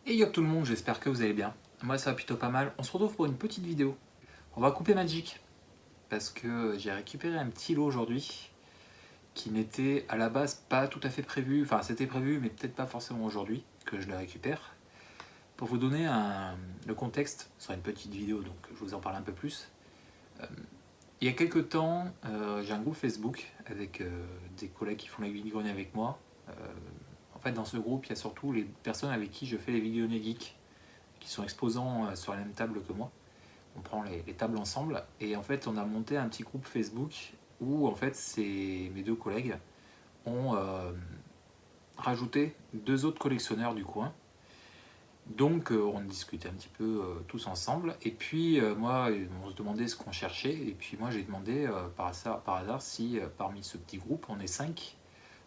Et yo tout le monde, j'espère que vous allez bien. Moi ça va plutôt pas mal. On se retrouve pour une petite vidéo. On va couper Magic parce que j'ai récupéré un petit lot aujourd'hui qui n'était à la base pas tout à fait prévu. Enfin c'était prévu mais peut-être pas forcément aujourd'hui que je le récupère. Pour vous donner le contexte, ce sera une petite vidéo donc je vous en parle un peu plus. Il y a quelques temps, j'ai un groupe Facebook avec des collègues qui font les vidéos avec moi. En fait dans ce groupe il y a surtout les personnes avec qui je fais les vidéos geeks qui sont exposants sur la même table que moi. On prend les tables ensemble et en fait on a monté un petit groupe Facebook où en fait mes deux collègues ont rajouté deux autres collectionneurs du coin. Donc on discutait un petit peu tous ensemble et puis moi on se demandait ce qu'on cherchait et puis moi j'ai demandé par hasard si parmi ce petit groupe, on est 5,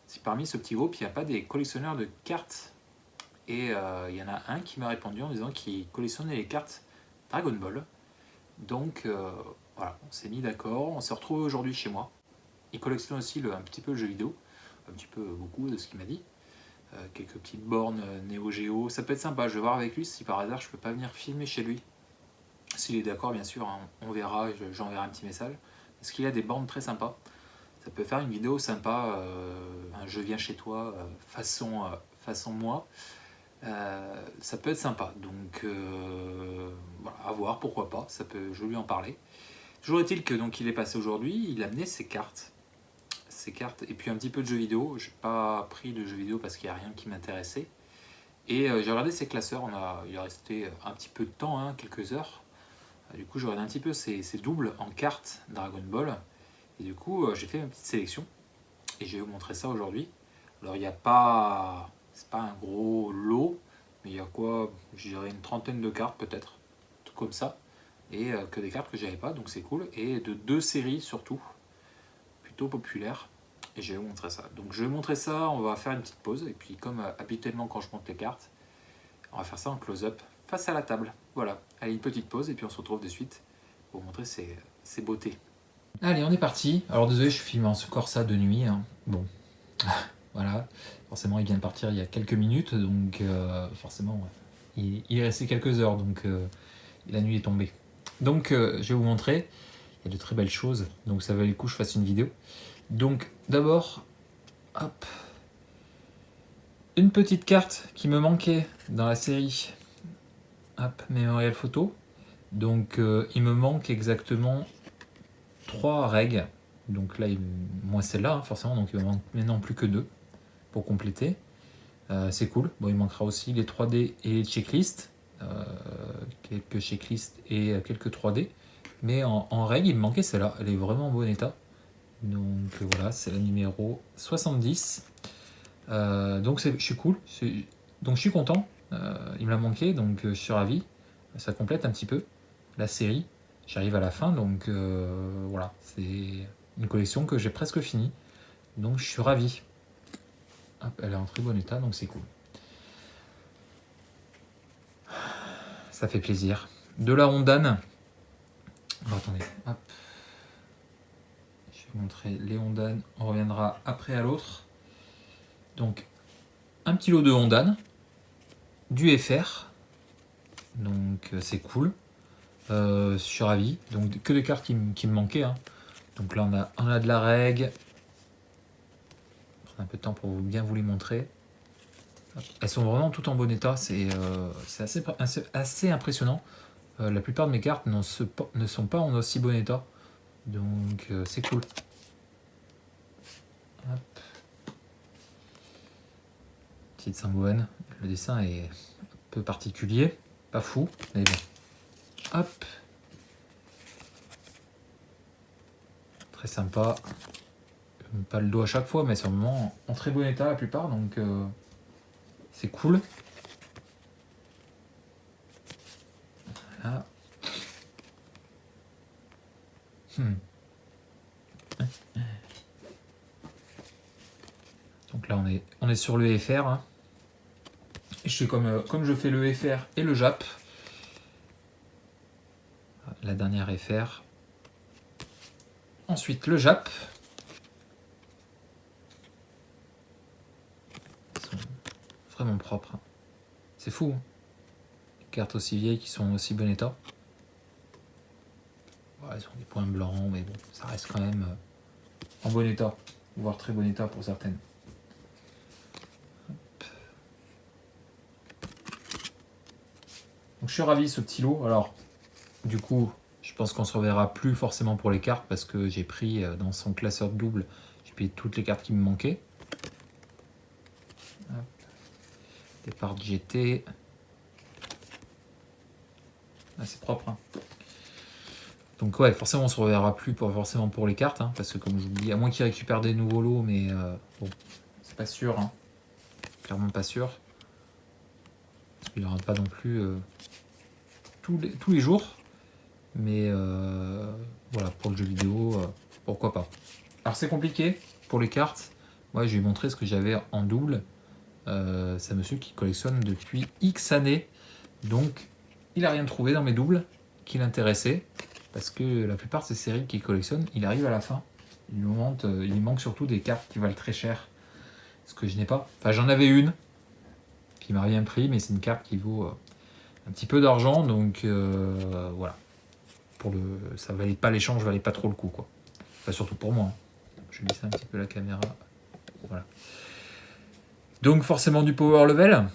si parmi ce petit groupe il n'y a pas des collectionneurs de cartes. Et il y en a un qui m'a répondu en disant qu'il collectionnait les cartes Dragon Ball. Donc voilà, on s'est mis d'accord, on s'est retrouvé aujourd'hui chez moi. Il collectionne aussi un petit peu le jeu vidéo, un petit peu beaucoup de ce qu'il m'a dit. Quelques petites bornes Neo Geo, ça peut être sympa, je vais voir avec lui si par hasard je peux pas venir filmer chez lui. S'il est d'accord bien sûr, hein, on verra, j'enverrai un petit message. Parce qu'il a des bornes très sympas. Ça peut faire une vidéo sympa, un je viens chez toi, façon moi. Ça peut être sympa, donc voilà, à voir, pourquoi pas, je vais lui en parler. Toujours est-il que donc il est passé aujourd'hui, il a amené ses cartes et puis un petit peu de jeux vidéo. J'ai pas pris de jeux vidéo parce qu'il n'y a rien qui m'intéressait. Et j'ai regardé ses classeurs, il est resté un petit peu de temps, hein, quelques heures. Du coup, j'ai regardé un petit peu ses doubles en cartes Dragon Ball. Et du coup, j'ai fait une petite sélection et je vais vous montrer ça aujourd'hui. Alors, il n'y a pas. C'est pas un gros lot, mais il y a quoi? Je dirais une trentaine de cartes peut-être, tout comme ça. Et que des cartes que j'avais pas, donc c'est cool. Et de deux séries surtout, plutôt populaires. Et je vais vous montrer ça. Donc je vais vous montrer ça, on va faire une petite pause. Et puis comme habituellement quand je monte les cartes, on va faire ça en close-up face à la table. Voilà, allez une petite pause et puis on se retrouve de suite pour vous montrer ces beautés. Allez, on est parti. Alors désolé, je filme encore ça de nuit, hein. Bon, voilà. Forcément, il vient de partir il y a quelques minutes, donc forcément, ouais. Il est resté quelques heures, donc la nuit est tombée. Donc, je vais vous montrer. Il y a de très belles choses, donc ça valait le coup que je fasse une vidéo. Donc, d'abord, hop, une petite carte qui me manquait dans la série. Hop, Mémorial Photo. Donc, il me manque exactement 3 règles. Donc là, moins celle-là, hein, forcément, donc il me manque maintenant plus que 2 pour compléter. C'est cool. Bon, il manquera aussi les 3D et les checklists. Quelques checklists et quelques 3D. Mais en règle, il me manquait celle-là. Elle est vraiment en bon état. Donc voilà, c'est la numéro 70. Donc je suis cool. Donc je suis content. Il me l'a manqué, donc je suis ravi. Ça complète un petit peu la série. J'arrive à la fin, donc voilà. C'est une collection que j'ai presque finie. Donc je suis ravi. Hop, elle est en très bon état, donc c'est cool. Ça fait plaisir. De la Hondan. Alors, attendez, hop. Je vais vous montrer les Hondan. On reviendra après à l'autre. Donc, un petit lot de Hondan. Du FR. Donc, c'est cool. Je suis ravi. Donc, que des cartes qui me manquaient, hein. Donc là, on a de la règle. Je prends un peu de temps pour bien vous les montrer. Elles sont vraiment toutes en bon état. C'est assez impressionnant. La plupart de mes cartes ne sont pas en aussi bon état. Donc c'est cool. Hop. Petite Sangohan. Le dessin est un peu particulier. Pas fou, mais bon. Hop. Très sympa. Pas le dos à chaque fois, mais c'est vraiment en très bon état la plupart. Donc c'est cool. Voilà. Donc là on est sur le FR. Hein. Et je fais comme je fais le FR et le JAP. La dernière FR. Ensuite le JAP. Ils sont vraiment propres. C'est fou. Hein. cartes aussi vieilles qui sont en aussi bon état. Ouais, elles ont des points blancs, mais bon, ça reste quand même en bon état, voire très bon état pour certaines. Donc je suis ravi ce petit lot. Alors, du coup, je pense qu'on se reverra plus forcément pour les cartes parce que j'ai pris dans son classeur de double, j'ai pris toutes les cartes qui me manquaient. Hop. Départ de GT. Ah, c'est propre. Hein. Donc ouais, forcément on se reverra plus forcément pour les cartes, hein, parce que comme je vous dis, à moins qu'il récupère des nouveaux lots, mais bon, c'est pas sûr. Hein. Clairement pas sûr. Il n'aura pas non plus tous les jours. Mais voilà, pour le jeu vidéo, pourquoi pas. Alors c'est compliqué pour les cartes. Moi je vais montrer ce que j'avais en double. C'est un monsieur qui collectionne depuis X années. Donc il n'a rien trouvé dans mes doubles qui l'intéressait. Parce que la plupart de ces séries qu'il collectionne, il arrive à la fin. Il manque surtout des cartes qui valent très cher. Ce que je n'ai pas. Enfin j'en avais une qui m'a rien pris, mais c'est une carte qui vaut un petit peu d'argent. Donc voilà. Ça valait pas l'échange, valait pas trop le coup quoi. Enfin surtout pour moi. Je vais baisser un petit peu la caméra. Voilà. Donc forcément du power level.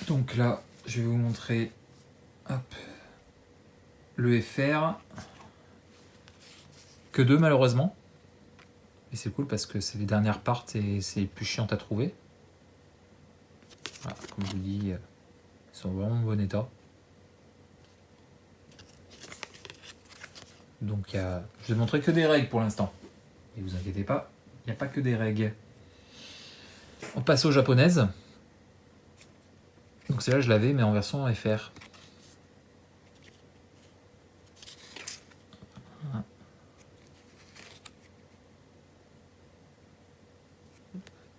Donc là, je vais vous montrer hop, le FR. Que 2 malheureusement. Et c'est cool parce que c'est les dernières parts et c'est les plus chiantes à trouver. Voilà, comme je vous dis, ils sont vraiment en bon état. Donc je vais montrer que des règles pour l'instant. Et vous inquiétez pas, il n'y a pas que des règles. On passe aux japonaises. Donc celle-là je l'avais mais en version FR.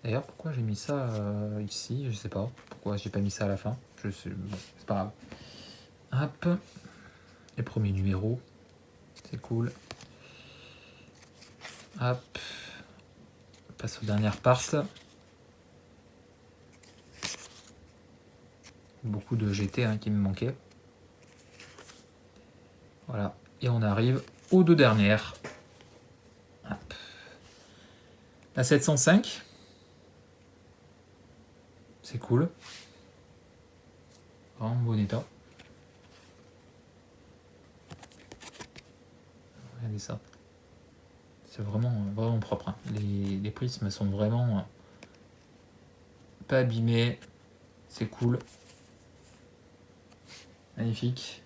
D'ailleurs pourquoi j'ai mis ça ici, je sais pas. Pourquoi j'ai pas mis ça à la fin. Bon, c'est pas grave. Hop. Les premiers numéros. C'est cool. Hop. On passe aux dernières parts. Beaucoup de GT qui me manquaient. Voilà. Et on arrive aux deux dernières. Hop. La 705. C'est cool. Vraiment bon état. Regardez ça. C'est vraiment propre. Hein. Les prismes sont vraiment pas abîmés. C'est cool. Magnifique.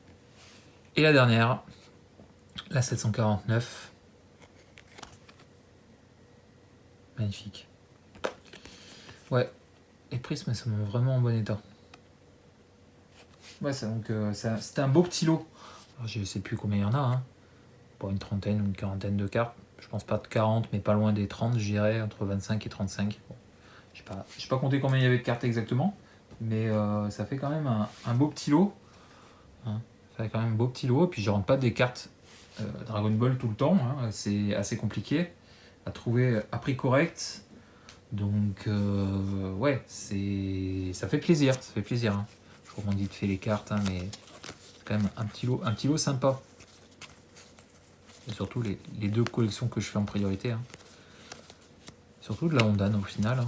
Et la dernière, la 749. Magnifique. Ouais, les prismes sont vraiment en bon état. Ouais, c'était un beau petit lot. Alors, je sais plus combien il y en a. Hein. Pour une trentaine ou une quarantaine de cartes. Je pense pas de 40, mais pas loin des 30, je dirais, entre 25 et 35. Bon. Je n'ai pas compté combien il y avait de cartes exactement, mais ça fait quand même un beau petit lot. Hein. Ça fait quand même un beau petit lot, et puis je rentre pas des cartes Dragon Ball tout le temps. Hein. C'est assez compliqué à trouver à prix correct. Donc ouais, ça fait plaisir. Ça fait plaisir. Hein. Je reprends vite fait les cartes, hein, mais c'est quand même un petit lot sympa. Et surtout les deux collections que je fais en priorité. Hein. Surtout de la Hondan au final. Hein.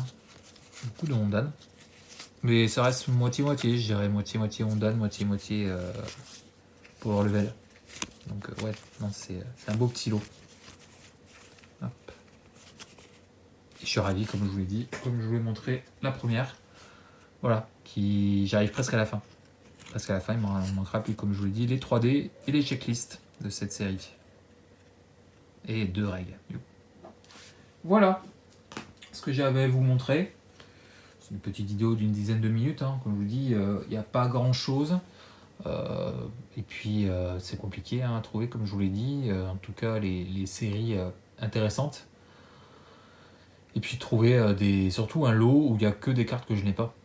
Beaucoup de Hondan. Mais ça reste moitié-moitié, je dirais moitié-moitié Hondan, moitié-moitié Power Level. Donc ouais, non, c'est un beau petit lot. Hop. Et je suis ravi, comme je vous l'ai dit, comme je vous l'ai montré la première. Voilà, j'arrive presque à la fin. Presque à la fin, il me manquera plus, comme je vous l'ai dit, les 3D et les checklists de cette série. Et 2 règles. Voilà ce que j'avais à vous montrer. C'est une petite vidéo d'une dizaine de minutes. Hein. Comme je vous dis, il n'y a pas grand chose. Et puis c'est compliqué à trouver, comme je vous l'ai dit. En tout cas, les séries intéressantes. Et puis trouver surtout un lot où il n'y a que des cartes que je n'ai pas.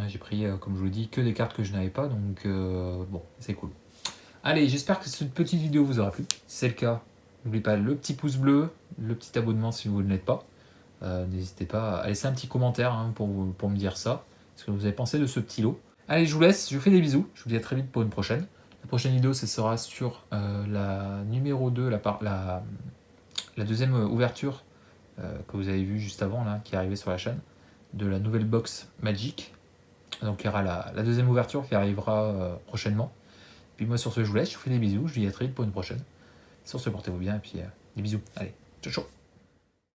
J'ai pris, comme je vous l'ai dit, que des cartes que je n'avais pas. Donc bon, c'est cool. Allez, j'espère que cette petite vidéo vous aura plu. Si c'est le cas, n'oubliez pas le petit pouce bleu, le petit abonnement si vous ne l'êtes pas. N'hésitez pas à laisser un petit commentaire pour me dire ça, ce que vous avez pensé de ce petit lot. Allez, je vous laisse, je vous fais des bisous. Je vous dis à très vite pour une prochaine. La prochaine vidéo, ce sera sur la numéro 2, la deuxième ouverture que vous avez vue juste avant, là, qui est arrivée sur la chaîne, de la nouvelle box Magic. Donc il y aura la deuxième ouverture qui arrivera prochainement. Puis moi sur ce, je vous laisse, je vous fais des bisous, je vous dis à très vite pour une prochaine. Sur ce, portez-vous bien et puis des bisous. Allez, ciao ciao.